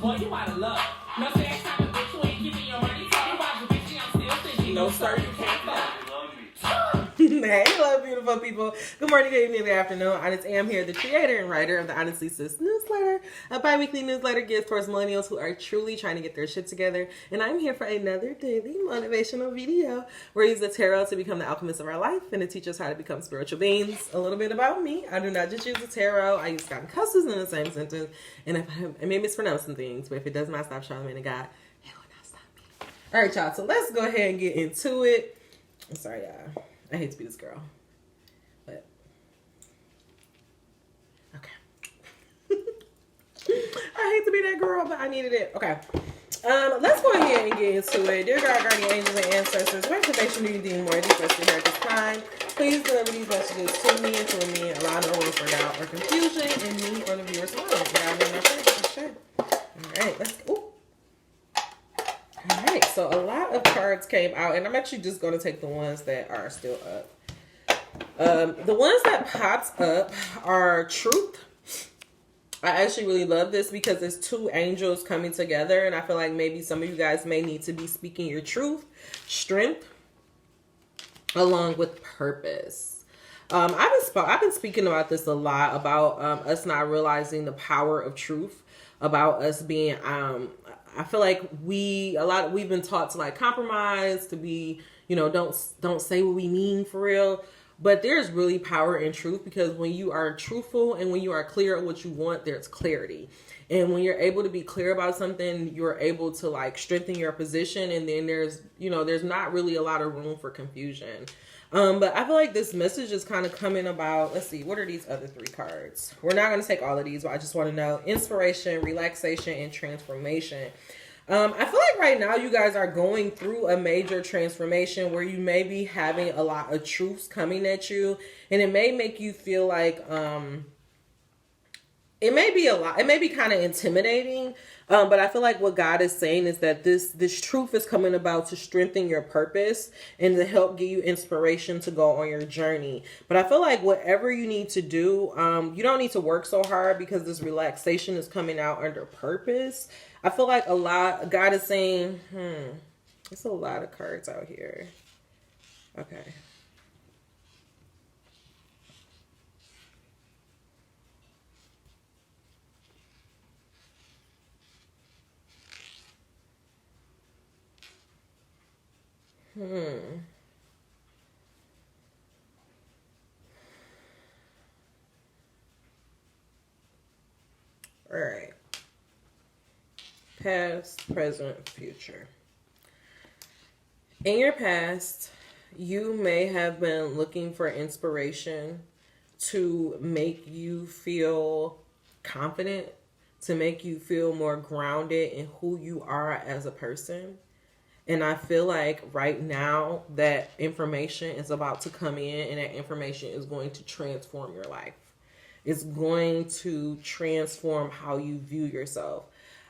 Boy, you out of love. No sex time, bitch, you ain't giving your money. Tell me why the bitch, I'm still thinking. No, sir, you can't fuck. Hey, hello, beautiful people. Good morning, good evening, good afternoon. Honest Am here, the creator and writer of the Honestly Sis newsletter, a bi-weekly newsletter geared towards millennials who are truly trying to get their shit together. And I'm here for another daily motivational video where we use the tarot to become the alchemist of our life and to teach us how to become spiritual beings. A little bit about me. I do not just use the tarot. I use God and cusses in the same sentence. And if I may mispronounce some things, but if it does not stop Charlamagne and God, it will not stop me. All right, y'all. So let's go ahead and get into it. I'm sorry, y'all. I hate to be this girl, but okay. I hate to be that girl, but I needed it. Okay. Let's go ahead and get into it. Dear God, guardian angels, and ancestors, what information do you deem worthy for us to hear at this time? Please deliver these messages to me and to me. Allow no room for doubt or confusion in me or the viewers' minds. God, in my face, sure. All right, let's go. Alright, so a lot of cards came out, and I'm actually just going to take the ones that are still up. The ones that popped up are Truth. I actually really love this because it's two angels coming together, and I feel like maybe some of you guys may need to be speaking your truth, strength, along with purpose. I've been speaking about this a lot, about us not realizing the power of truth, about us being I feel like we've been taught to like compromise, to be, you know, don't say what we mean for real. But there's really power in truth, because when you are truthful and when you are clear on what you want, there's clarity. And when you're able to be clear about something, you're able to like strengthen your position. And then there's not really a lot of room for confusion. But I feel like this message is kind of coming about, let's see, what are these other three cards? We're not going to take all of these, but I just want to know inspiration, relaxation, and transformation. I feel like right now you guys are going through a major transformation where you may be having a lot of truths coming at you, and it may make you feel like, it may be kind of intimidating. But I feel like what God is saying is that this truth is coming about to strengthen your purpose and to help give you inspiration to go on your journey. But I feel like whatever you need to do, you don't need to work so hard, because this relaxation is coming out under purpose. I feel like God is saying, there's a lot of cards out here. Okay. All right. Past, present, future. In your past, you may have been looking for inspiration to make you feel confident, to make you feel more grounded in who you are as a person. And I feel like right now that information is about to come in, and that information is going to transform your life. It's going to transform how you view yourself.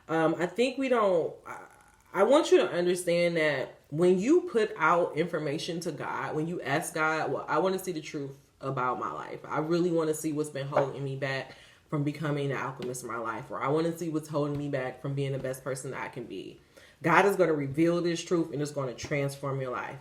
I think I want you to understand that when you put out information to God, when you ask God, well, I want to see the truth about my life. I really want to see what's been holding me back from becoming the alchemist of my life, or I want to see what's holding me back from being the best person that I can be. God is going to reveal this truth, and it's going to transform your life.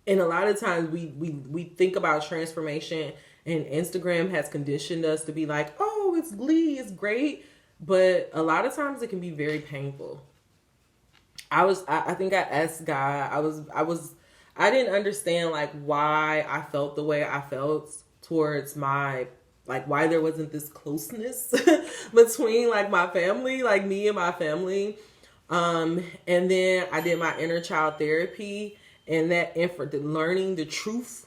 And a lot of times we think about transformation, and Instagram has conditioned us to be like, oh, it's glee, it's great. But a lot of times it can be very painful. I think I asked God, I didn't understand like why I felt the way I felt towards why there wasn't this closeness between like my family, like me and my family. And then I did my inner child therapy, and that learning the truth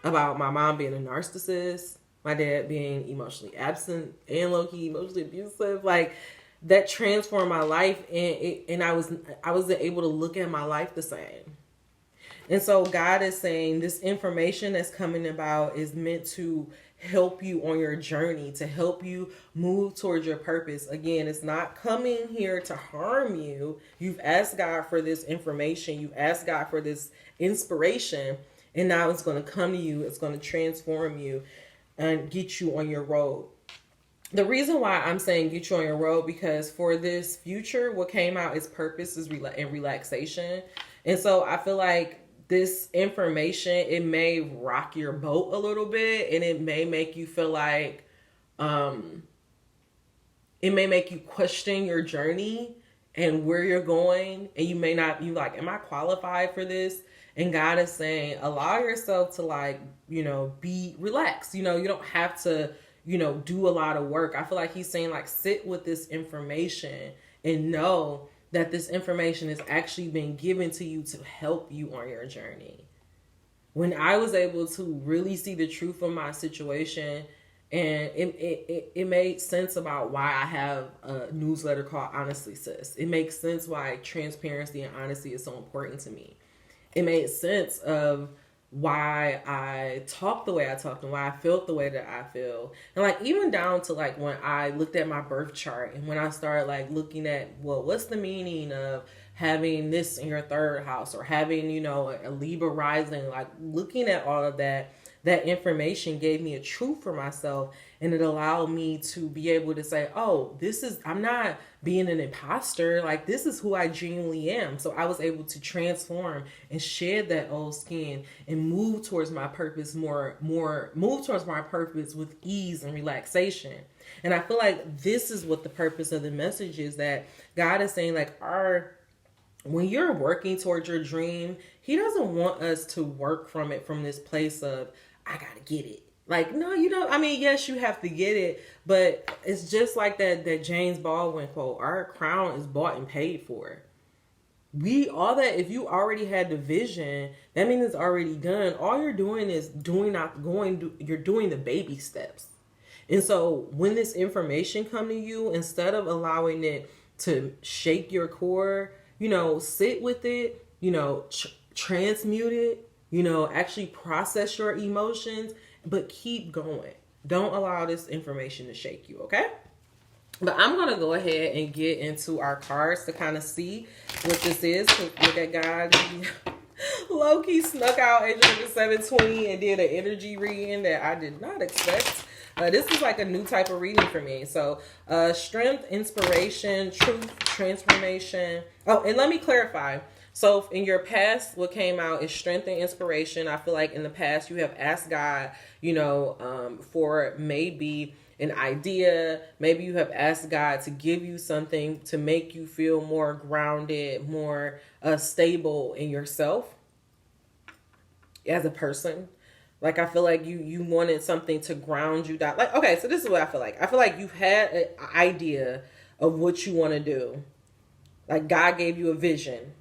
about my mom being a narcissist, my dad being emotionally absent and low-key emotionally abusive, like that transformed my life, and I was able to look at my life the same. And so God is saying this information that's coming about is meant to help you on your journey, to help you move towards your purpose. Again, it's not coming here to harm you. You've asked God for this information. You've asked God for this inspiration. And now it's going to come to you. It's going to transform you and get you on your road. the reason why I'm saying get you on your road, because for this future, what came out is purpose is and relaxation. And so I feel like this information, it may rock your boat a little bit, and it may make you feel like, um, it may make you question your journey and where you're going. And you may not, you like, am I qualified for this? And God is saying, allow yourself to like, be relaxed. You don't have to, do a lot of work. I feel like he's saying like, sit with this information and know that this information is actually being given to you to help you on your journey. When I was able to really see the truth of my situation, and it made sense about why I have a newsletter called Honestly Sis. It makes sense why transparency and honesty is so important to me. It made sense of why I talk the way I talk and why I felt the way that I feel. And like even down to like when I looked at my birth chart and when I started like looking at, well, what's the meaning of having this in your third house or having, a Libra rising, like looking at all of that information gave me a truth for myself, and it allowed me to be able to say, oh, I'm not being an imposter. Like this is who I genuinely am. So I was able to transform and shed that old skin and move towards my purpose move towards my purpose with ease and relaxation. And I feel like this is what the purpose of the message is, that God is saying like when you're working towards your dream, he doesn't want us to work from this place of, I gotta get it. Like, no, you don't. I mean, yes, you have to get it, but it's just like that James Baldwin quote, our crown is bought and paid for. If you already had the vision, that means it's already done. All you're doing is you're doing the baby steps. And so when this information come to you, instead of allowing it to shake your core, sit with it, transmute it, actually process your emotions, but keep going. Don't allow this information to shake you, okay? But I'm going to go ahead and get into our cards to kind of see what this is. Look at God. Low-key snuck out Angel number 720 and did an energy reading that I did not expect. This is like a new type of reading for me. So strength, inspiration, truth, transformation. Oh, and let me clarify. So in your past, what came out is strength and inspiration. I feel like in the past you have asked God, for maybe an idea. Maybe you have asked God to give you something to make you feel more grounded, more stable in yourself as a person. Like, I feel like you wanted something to ground you down. Like, okay, so this is what I feel like. I feel like you've had an idea of what you want to do. Like, God gave you a vision.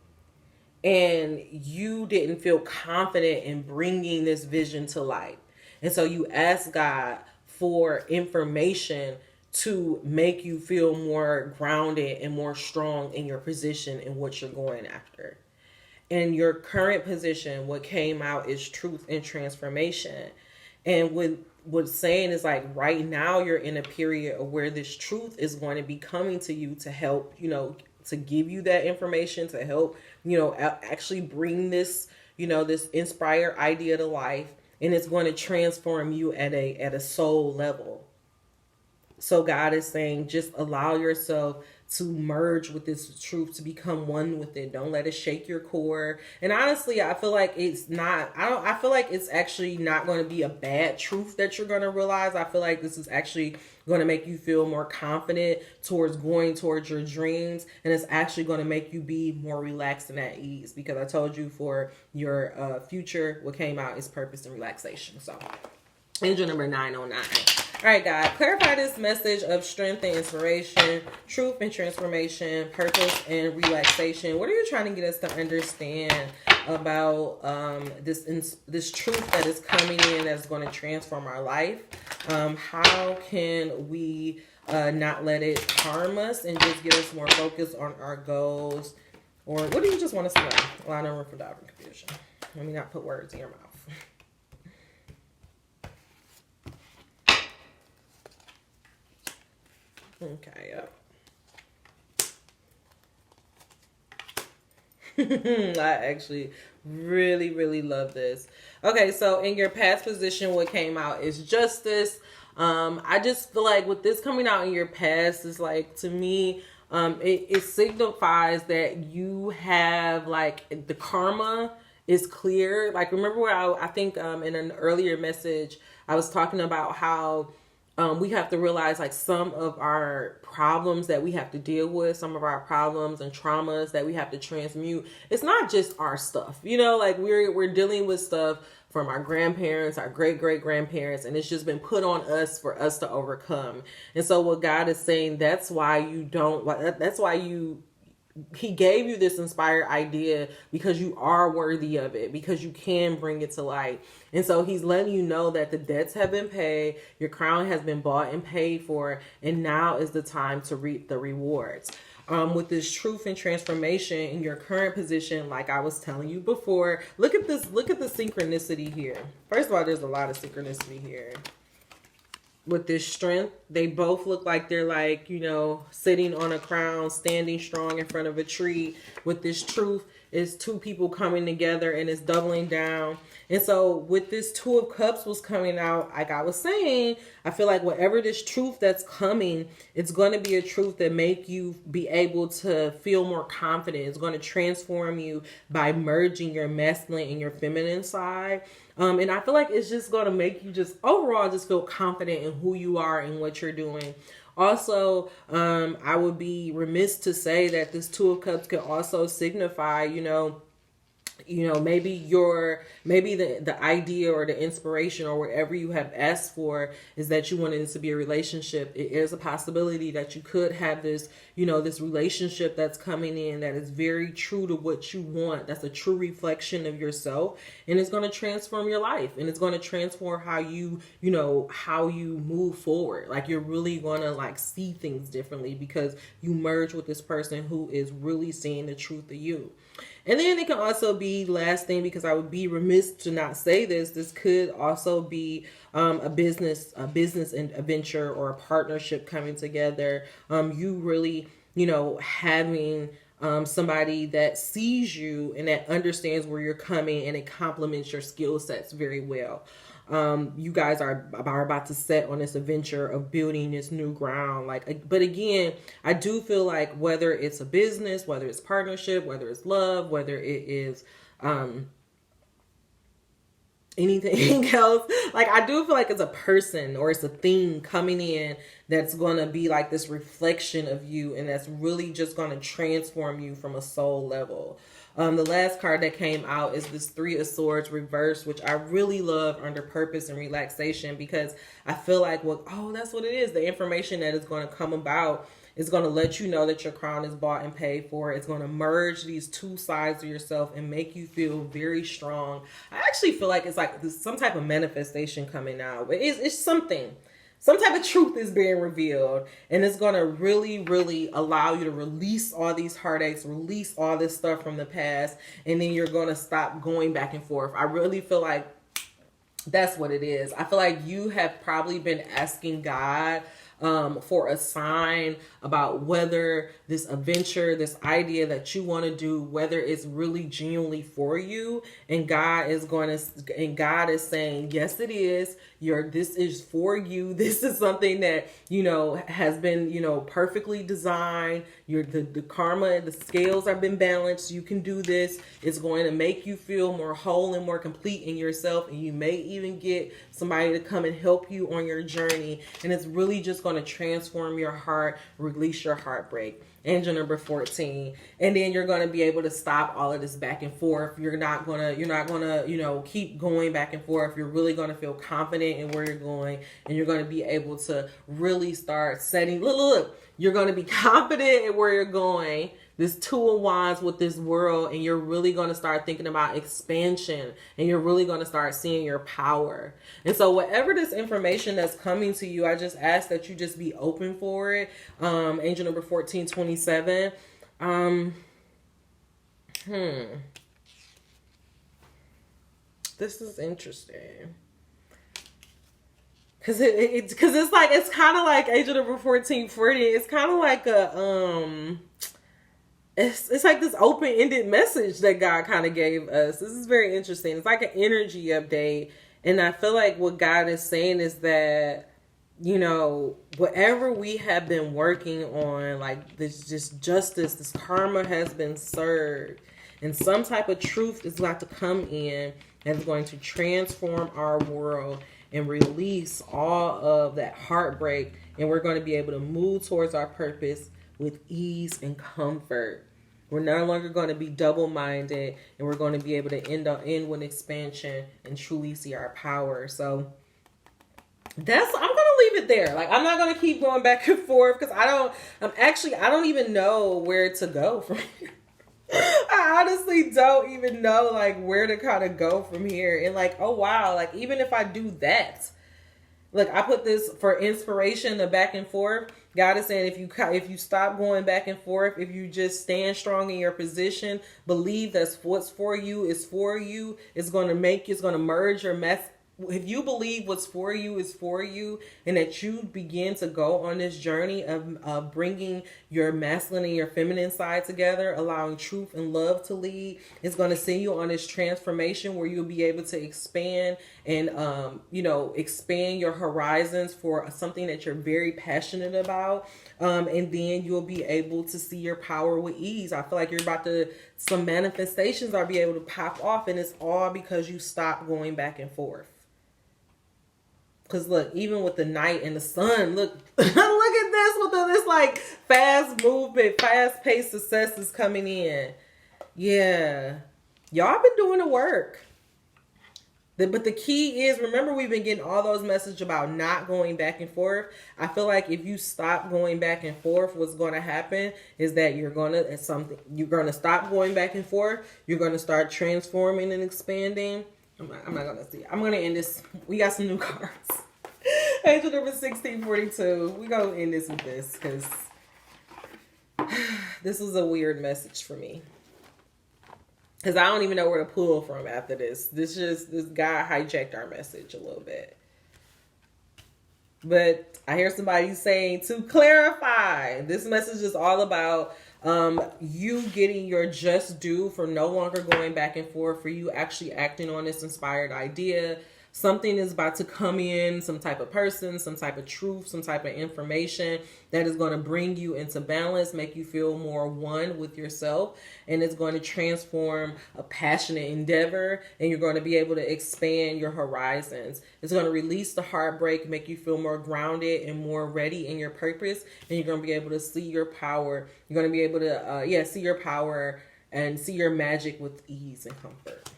And you didn't feel confident in bringing this vision to light. And so you asked God for information to make you feel more grounded and more strong in your position and what you're going after. In your current position, what came out is truth and transformation. And what's saying is like right now you're in a period of where this truth is going to be coming to you to help, to give you that information, to help, actually bring this, this inspired idea to life. And it's going to transform you at a soul level. So God is saying, just allow yourself to merge with this truth, to become one with it. Don't let it shake your core. And honestly, I feel like I feel like it's actually not going to be a bad truth that you're going to realize. I feel like this is actually going to make you feel more confident towards going towards your dreams. And it's actually going to make you be more relaxed and at ease, because I told you for your future, what came out is purpose and relaxation. So angel number 909. All right, God, clarify this message of strength and inspiration, truth and transformation, purpose and relaxation. What are you trying to get us to understand about this truth that is coming in that's going to transform our life? How can we not let it harm us and just get us more focused on our goals? Or what do you just want us to know? Well, I know room for doubt and confusion. Let me not put words in your mouth. Okay, yep. I actually really, really love this. Okay, so in your past position, what came out is justice. I just feel like with this coming out in your past is like, to me, it signifies that you have like the karma is clear. Like, remember where I think in an earlier message I was talking about how we have to realize like some of our problems that we have to deal with, some of our problems and traumas that we have to transmute. It's not just our stuff, you know, like we're dealing with stuff from our grandparents, our great-great-grandparents, and it's just been put on us for us to overcome. And so what God is saying, that's why he gave you this inspired idea, because you are worthy of it, because you can bring it to light. And so he's letting you know that the debts have been paid, your crown has been bought and paid for, and now is the time to reap the rewards. With this truth and transformation in your current position, like I was telling you before, look at the synchronicity here. First of all, there's a lot of synchronicity here. With this strength, they both look like they're like, you know, sitting on a crown, standing strong in front of a tree. With this truth, it's two people coming together and it's doubling down. And so with this Two of Cups was coming out, like I was saying, I feel like whatever this truth that's coming, it's going to be a truth that make you be able to feel more confident. It's going to transform you by merging your masculine and your feminine side. And I feel like it's just going to make you just overall just feel confident in who you are and what you're doing. Also, I would be remiss to say that this Two of Cups could also signify, maybe the idea or the inspiration or whatever you have asked for is that you wanted it to be a relationship. It is a possibility that you could have this, this relationship that's coming in that is very true to what you want. That's a true reflection of yourself, and it's going to transform your life, and it's going to transform how you move forward. Like, you're really going to like see things differently because you merge with this person who is really seeing the truth of you. And then it can also be, last thing, because I would be remiss to not say this could also be a business and a venture or a partnership coming together. You really, having somebody that sees you and that understands where you're coming, and it complements your skill sets very well. You guys are about to set on this adventure of building this new ground. But again, I do feel like whether it's a business, whether it's partnership, whether it's love, whether it is anything else, like I do feel like it's a person or it's a thing coming in that's going to be like this reflection of you, and that's really just going to transform you from a soul level. The last card that came out is this Three of Swords reversed, which I really love under purpose and relaxation, because I feel like, that's what it is. The information that is going to come about is going to let you know that your crown is bought and paid for. It's going to merge these two sides of yourself and make you feel very strong. I actually feel like it's like some type of manifestation coming out. It's something. Some type of truth is being revealed, and it's going to really, really allow you to release all these heartaches, release all this stuff from the past, and then you're going to stop going back and forth. I really feel like that's what it is. I feel like you have probably been asking God for a sign about whether this adventure, this idea that you want to do, whether it's really genuinely for you. And God is saying, yes, it is. This is for you. This is something that, has been, perfectly designed. The karma, the scales have been balanced. You can do this. It's going to make you feel more whole and more complete in yourself. And you may even get somebody to come and help you on your journey. And it's really just going to transform your heart, release your heartbreak. Angel number 14. And then you're going to be able to stop all of this back and forth. You're not going to, keep going back and forth. You're really going to feel confident in where you're going, and you're going to be able to really start setting, look, you're going to be confident in where you're going. This Two of Wands with this world, and you're really going to start thinking about expansion, and you're really going to start seeing your power. And so whatever this information that's coming to you, I just ask that you just be open for it. Angel number 1427. This is interesting. Cause it's kind of like Angel number 1440. It's kind of like it's like this open-ended message that God kind of gave us. This is very interesting. It's like an energy update. And I feel like what God is saying is that you know, whatever we have been working on, like this just justice, this karma has been served. And some type of truth is about to come in and is going to transform our world and release all of that heartbreak. And we're going to be able to move towards our purpose with ease and comfort. We're no longer going to be double-minded, and we're going to be able to end with expansion and truly see our power. So I'm gonna leave it there. Like, I'm not gonna keep going back and forth because I don't even know where to go from here. I honestly don't even know like where to kind of go from here. And like, oh wow, like even if I do that, look, I put this for inspiration, the back and forth. God is saying if you stop going back and forth, if you just stand strong in your position, believe that's what's for you is for you. It's going to merge your mess. If you believe what's for you is for you, and that you begin to go on this journey of bringing your masculine and your feminine side together, allowing truth and love to lead, it's going to send you on this transformation where you'll be able to expand and, expand your horizons for something that you're very passionate about. And then you'll be able to see your power with ease. I feel like some manifestations are be able to pop off, and it's all because you stop going back and forth. Because look, even with the night and the sun, look at this with this like fast movement, fast paced success is coming in. Yeah, y'all been doing the work. But the key is, remember, we've been getting all those messages about not going back and forth. I feel like if you stop going back and forth, what's going to happen is that you're going to stop going back and forth. You're going to start transforming and expanding. I'm not going to see. I'm going to end this. We got some new cards. Angel number 1642. We're going to end this with this because this was a weird message for me. Because I don't even know where to pull from after this. This guy hijacked our message a little bit. But I hear somebody saying, to clarify, this message is all about you getting your just due for no longer going back and forth, for you actually acting on this inspired idea. Something is about to come in, some type of person, some type of truth, some type of information that is going to bring you into balance, make you feel more one with yourself, and it's going to transform a passionate endeavor, and you're going to be able to expand your horizons. It's going to release the heartbreak, make you feel more grounded and more ready in your purpose, and you're going to be able to see your power. You're going to be able to see your power and see your magic with ease and comfort.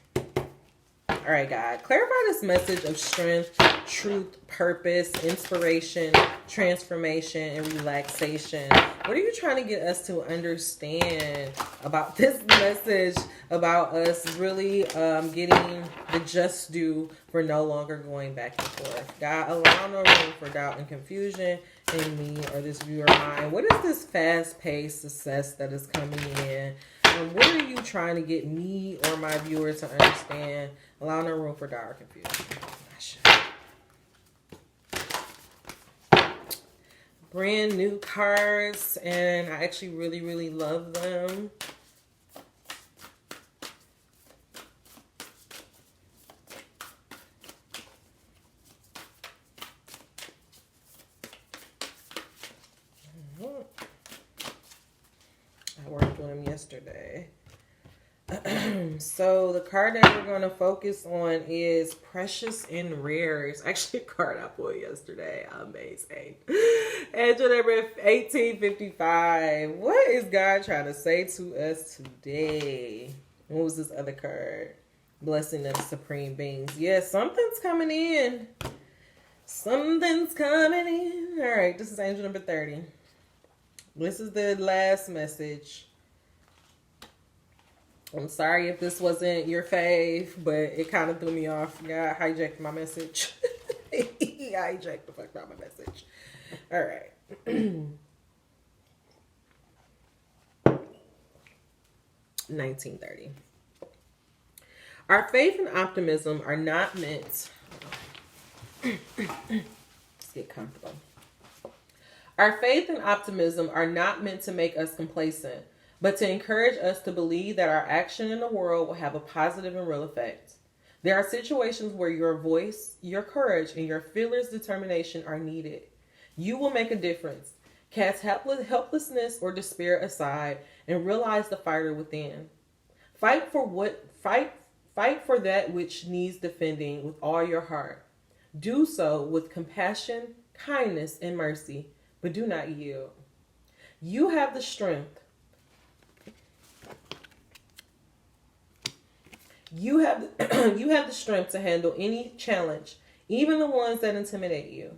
All right, God, clarify this message of strength, truth, purpose, inspiration, transformation, and relaxation. What are you trying to get us to understand about this message, about us really getting the just due for no longer going back and forth? God, allow no room for doubt and confusion in me or this viewer mind. What is this fast-paced success that is coming in? What are you trying to get me or my viewers to understand? Allow no room for doubt or confusion. Brand new cards, and I actually really, really love them. I worked on them yesterday. So the card that we're going to focus on is Precious and Rare. It's actually a card I pulled yesterday. Amazing. Angel number 1855. What is God trying to say to us today? What was this other card? Blessing of the Supreme Beings. Yes, something's coming in. Something's coming in. All right, this is Angel number 30. This is the last message. I'm sorry if this wasn't your fave, but it kind of threw me off. God hijacked my message. He hijacked the fuck out of my message. All right. 1930. Our faith and optimism are not meant... Let's get comfortable. Our faith and optimism are not meant to make us complacent, but to encourage us to believe that our action in the world will have a positive and real effect. There are situations where your voice, your courage, and your fearless determination are needed. You will make a difference. Cast helplessness or despair aside and realize the fighter within. Fight for that which needs defending with all your heart. Do so with compassion, kindness, and mercy, but do not yield. You have the strength. You have you have the strength to handle any challenge, even the ones that intimidate you.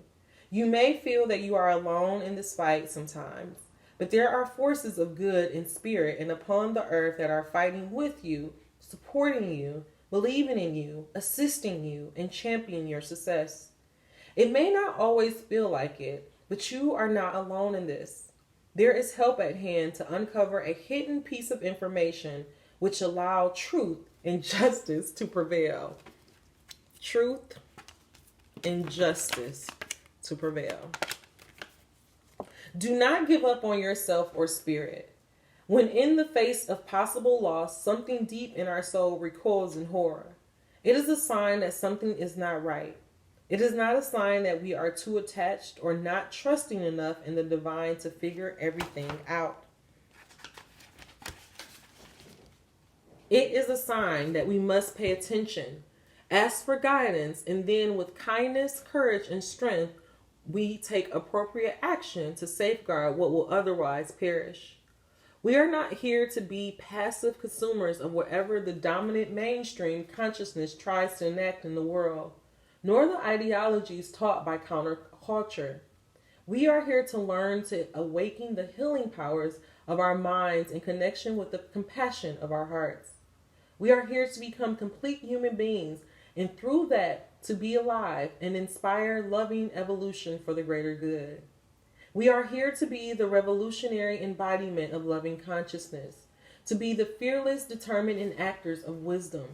You may feel that you are alone in this fight sometimes, but there are forces of good in spirit and upon the earth that are fighting with you, supporting you, believing in you, assisting you, and championing your success. It may not always feel like it, but you are not alone in this. There is help at hand to uncover a hidden piece of information which allow truth and justice to prevail. Truth and justice to prevail. Do not give up on yourself or spirit. When in the face of possible loss, something deep in our soul recoils in horror. It is a sign that something is not right. It is not a sign that we are too attached or not trusting enough in the divine to figure everything out. It is a sign that we must pay attention, ask for guidance, and then with kindness, courage, and strength, we take appropriate action to safeguard what will otherwise perish. We are not here to be passive consumers of whatever the dominant mainstream consciousness tries to enact in the world, nor the ideologies taught by counterculture. We are here to learn to awaken the healing powers of our minds in connection with the compassion of our hearts. We are here to become complete human beings and through that to be alive and inspire loving evolution for the greater good. We are here to be the revolutionary embodiment of loving consciousness, to be the fearless, determined enactors of wisdom.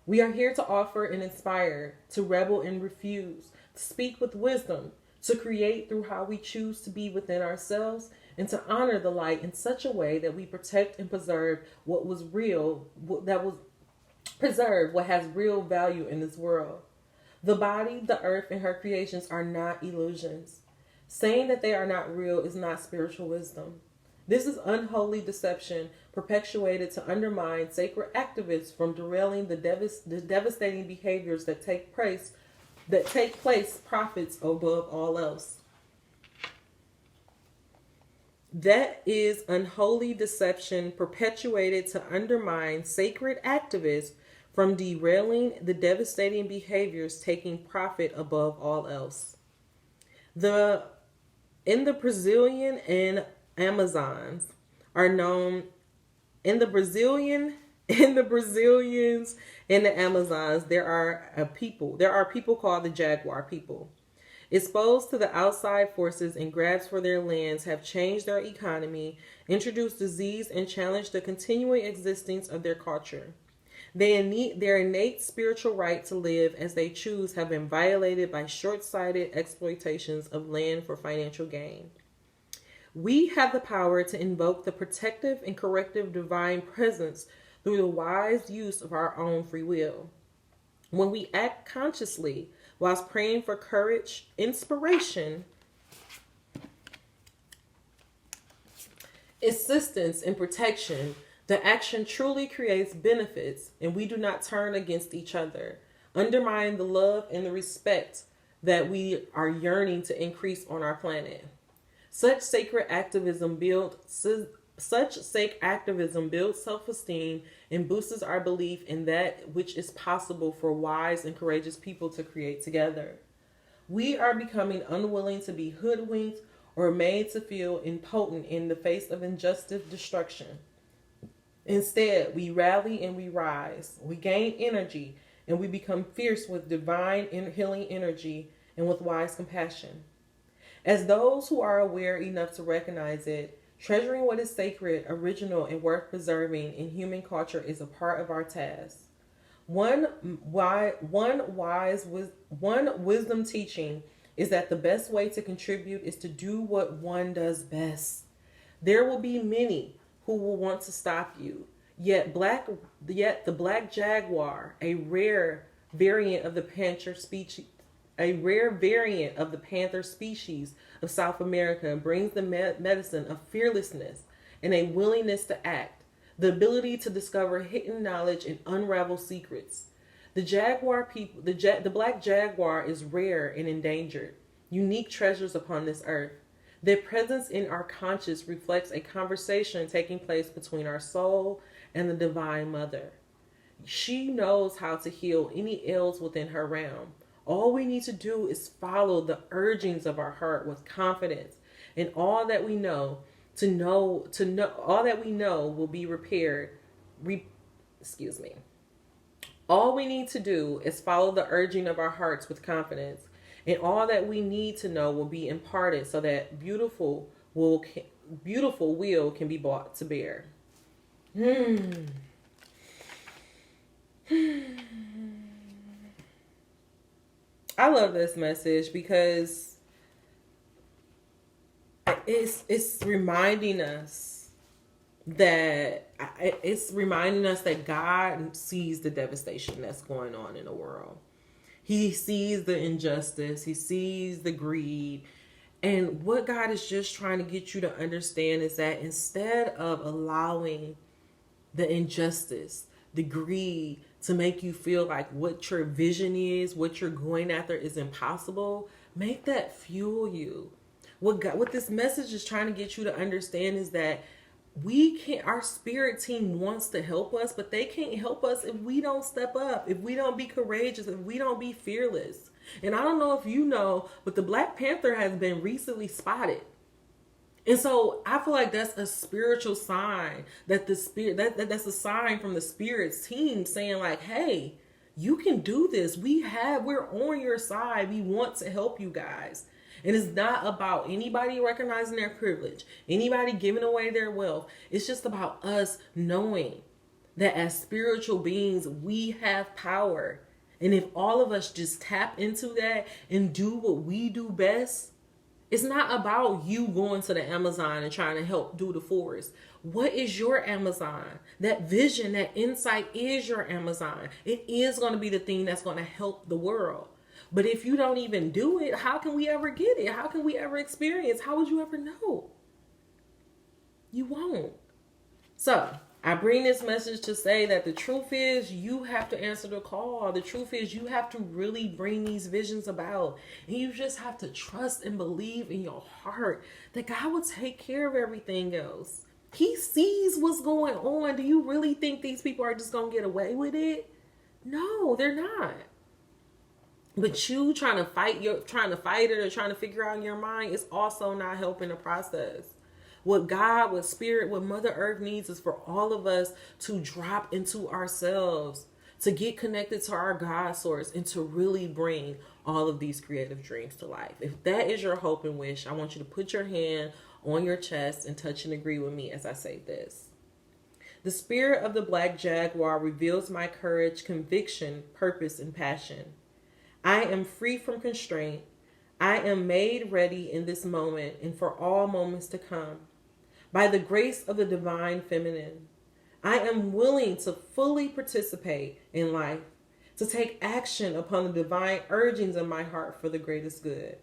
We are here to offer and inspire, to rebel and refuse, to speak with wisdom, to create through how we choose to be within ourselves, and to honor the light in such a way that we protect and preserve what was real, what has real value in this world. The body, the earth, and her creations are not illusions. Saying that they are not real is not spiritual wisdom. This is unholy deception perpetuated to undermine sacred activists from derailing the devastating behaviors that take place profits above all else. That is unholy deception perpetuated to undermine sacred activists from derailing the devastating behaviors taking profit above all else. In the Brazilian and Amazons are known in the Brazilians and the Amazons there are people called the Jaguar People. Exposed to the outside forces and grabs for their lands have changed their economy, introduced disease, and challenged the continuing existence of their culture. Their innate spiritual right to live as they choose have been violated by short-sighted exploitations of land for financial gain. We have the power to invoke the protective and corrective divine presence through the wise use of our own free will. When we act consciously, whilst praying for courage, inspiration, assistance, and protection, the action truly creates benefits, and we do not turn against each other, undermine the love and the respect that we are yearning to increase on our planet. Such sacred activism builds self-esteem and boosts our belief in that which is possible for wise and courageous people to create together. We are becoming unwilling to be hoodwinked or made to feel impotent in the face of injustice, destruction. Instead, we rally and we rise. We gain energy and we become fierce with divine and healing energy and with wise compassion. As those who are aware enough to recognize it, treasuring what is sacred, original, and worth preserving in human culture is a part of our task. One wisdom teaching is that the best way to contribute is to do what one does best. There will be many who will want to stop you, yet the Black Jaguar, a rare variant of the panther species. A rare variant of the panther species of South America brings the medicine of fearlessness and a willingness to act, the ability to discover hidden knowledge and unravel secrets. The Jaguar people, the Black Jaguar is rare and endangered, unique treasures upon this earth. Their presence in our conscious reflects a conversation taking place between our soul and the Divine Mother. She knows how to heal any ills within her realm. All we need to do is follow the urgings of our heart with confidence, and all that we know all that we know will be repaired. All we need to do is follow the urging of our hearts with confidence, and all that we need to know will be imparted so that beautiful will can be brought to bear. I love this message because it's reminding us that God sees the devastation that's going on in the world. He sees the injustice. He sees the greed. And what God is just trying to get you to understand is that instead of allowing the injustice, the greed to make you feel like what your vision is, what you're going after is impossible, make that fuel you. What this message is trying to get you to understand is that our spirit team wants to help us, but they can't help us if we don't step up, if we don't be courageous, if we don't be fearless. And I don't know if you know, but the Black Panther has been recently spotted. And so I feel like that's a spiritual sign that that's a sign from the spirit's team saying like, hey, you can do this. We're on your side. We want to help you guys. And it's not about anybody recognizing their privilege, anybody giving away their wealth. It's just about us knowing that as spiritual beings, we have power. And if all of us just tap into that and do what we do best, it's not about you going to the Amazon and trying to help do the forest. What is your Amazon? That vision, that insight is your Amazon. It is going to be the thing that's going to help the world. But if you don't even do it, how can we ever get it? How can we ever experience? How would you ever know? You won't. So I bring this message to say that the truth is you have to answer the call. The truth is you have to really bring these visions about. And you just have to trust and believe in your heart that God will take care of everything else. He sees what's going on. Do you really think these people are just going to get away with it? No, they're not. But you trying to fight it or trying to figure out in your mind is also not helping the process. What God, what Spirit, what Mother Earth needs is for all of us to drop into ourselves, to get connected to our God source, and to really bring all of these creative dreams to life. If that is your hope and wish, I want you to put your hand on your chest and touch and agree with me as I say this. The spirit of the Black Jaguar reveals my courage, conviction, purpose, and passion. I am free from constraint. I am made ready in this moment and for all moments to come. By the grace of the divine feminine, I am willing to fully participate in life, to take action upon the divine urgings of my heart for the greatest good.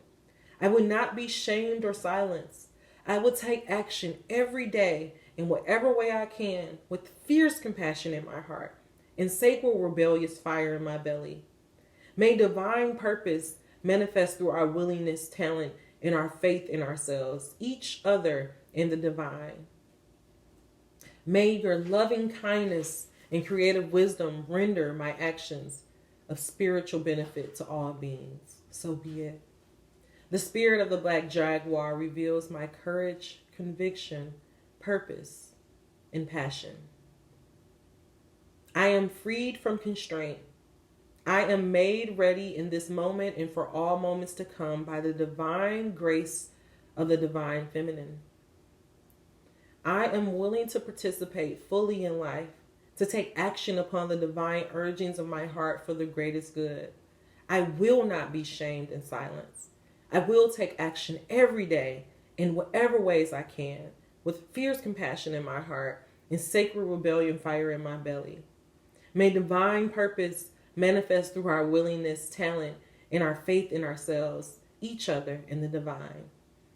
I would not be shamed or silenced. I will take action every day in whatever way I can with fierce compassion in my heart and sacred rebellious fire in my belly. May divine purpose manifest through our willingness, talent, and our faith in ourselves, each other, and the divine. May your loving kindness and creative wisdom render my actions of spiritual benefit to all beings. So be it. The spirit of the Black Jaguar reveals my courage, conviction, purpose, and passion. I am freed from constraint. I am made ready in this moment and for all moments to come by the divine grace of the divine feminine. I am willing to participate fully in life, to take action upon the divine urgings of my heart for the greatest good. I will not be shamed and silenced. I will take action every day in whatever ways I can, with fierce compassion in my heart and sacred rebellion fire in my belly. May divine purpose manifest through our willingness, talent, and our faith in ourselves, each other, and the divine.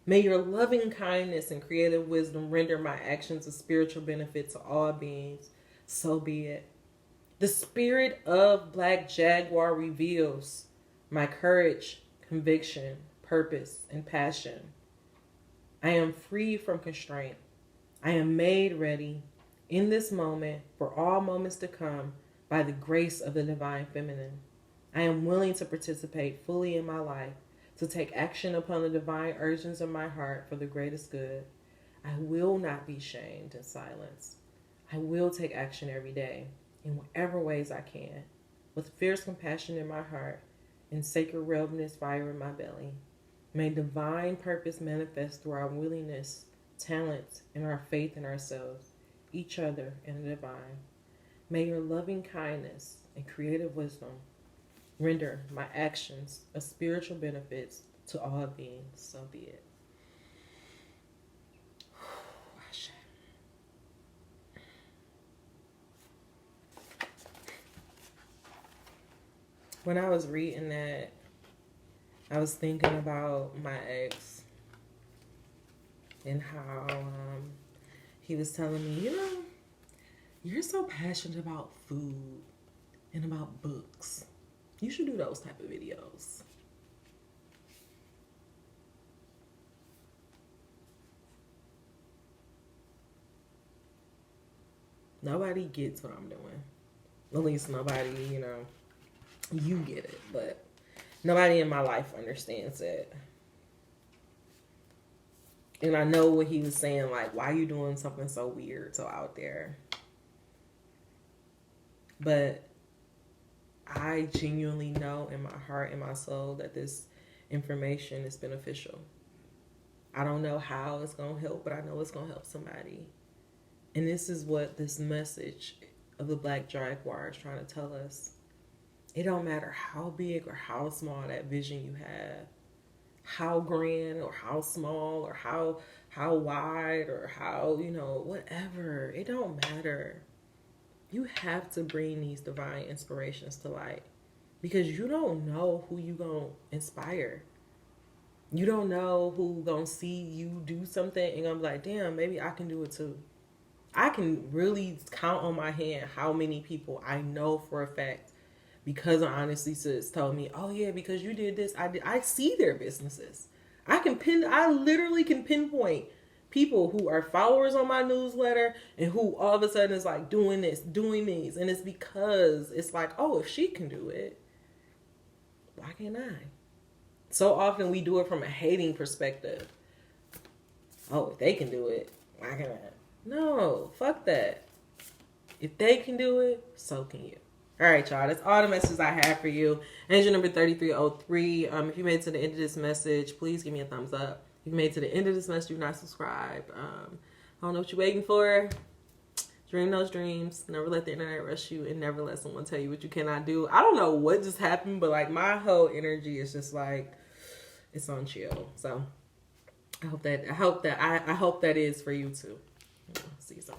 May your loving kindness and creative wisdom render my actions a spiritual benefit to all beings. So be it. The spirit of Black Jaguar reveals my courage, conviction, purpose, and passion. I am free from constraint. I am made ready in this moment for all moments to come by the grace of the divine feminine. I am willing to participate fully in my life, to take action upon the divine urgings of my heart for the greatest good. I will not be shamed in silence. I will take action every day in whatever ways I can, with fierce compassion in my heart and sacred realness fire in my belly. May divine purpose manifest through our willingness, talents, and our faith in ourselves, each other, and the divine. May your loving kindness and creative wisdom render my actions a spiritual benefits to all beings. So be it. When I was reading that, I was thinking about my ex and how he was telling me, you're so passionate about food and about books. You should do those type of videos. Nobody gets what I'm doing. At least nobody, you get it, but nobody in my life understands it. And I know what he was saying, like, why are you doing something so weird, so out there? But I genuinely know in my heart and my soul that this information is beneficial. I don't know how it's going to help, but I know it's going to help somebody. And this is what this message of the Black Jaguar is trying to tell us. It don't matter how big or how small that vision you have, how grand or how small or how wide or how, whatever. It don't matter. You have to bring these divine inspirations to light because you don't know who you gonna inspire. You don't know who gonna see you do something and gonna be like, damn, maybe I can do it too. I can really count on my hand how many people I know for a fact, because honestly sis told me, oh yeah, because you did this, I see their businesses. I literally can pinpoint people who are followers on my newsletter and who all of a sudden is like doing this, doing these. And it's because it's like, oh, if she can do it, why can't I? So often we do it from a hating perspective. Oh, if they can do it, why can't I? No, fuck that. If they can do it, so can you. All right, y'all. That's all the messages I have for you. Engine number 3303. If you made it to the end of this message, please give me a thumbs up. If you made it to the end of this message, you're not subscribed. I don't know what you're waiting for. Dream those dreams. Never let the internet rush you, and never let someone tell you what you cannot do. I don't know what just happened, but like my whole energy is just like it's on chill. So I hope that is for you too. See you soon.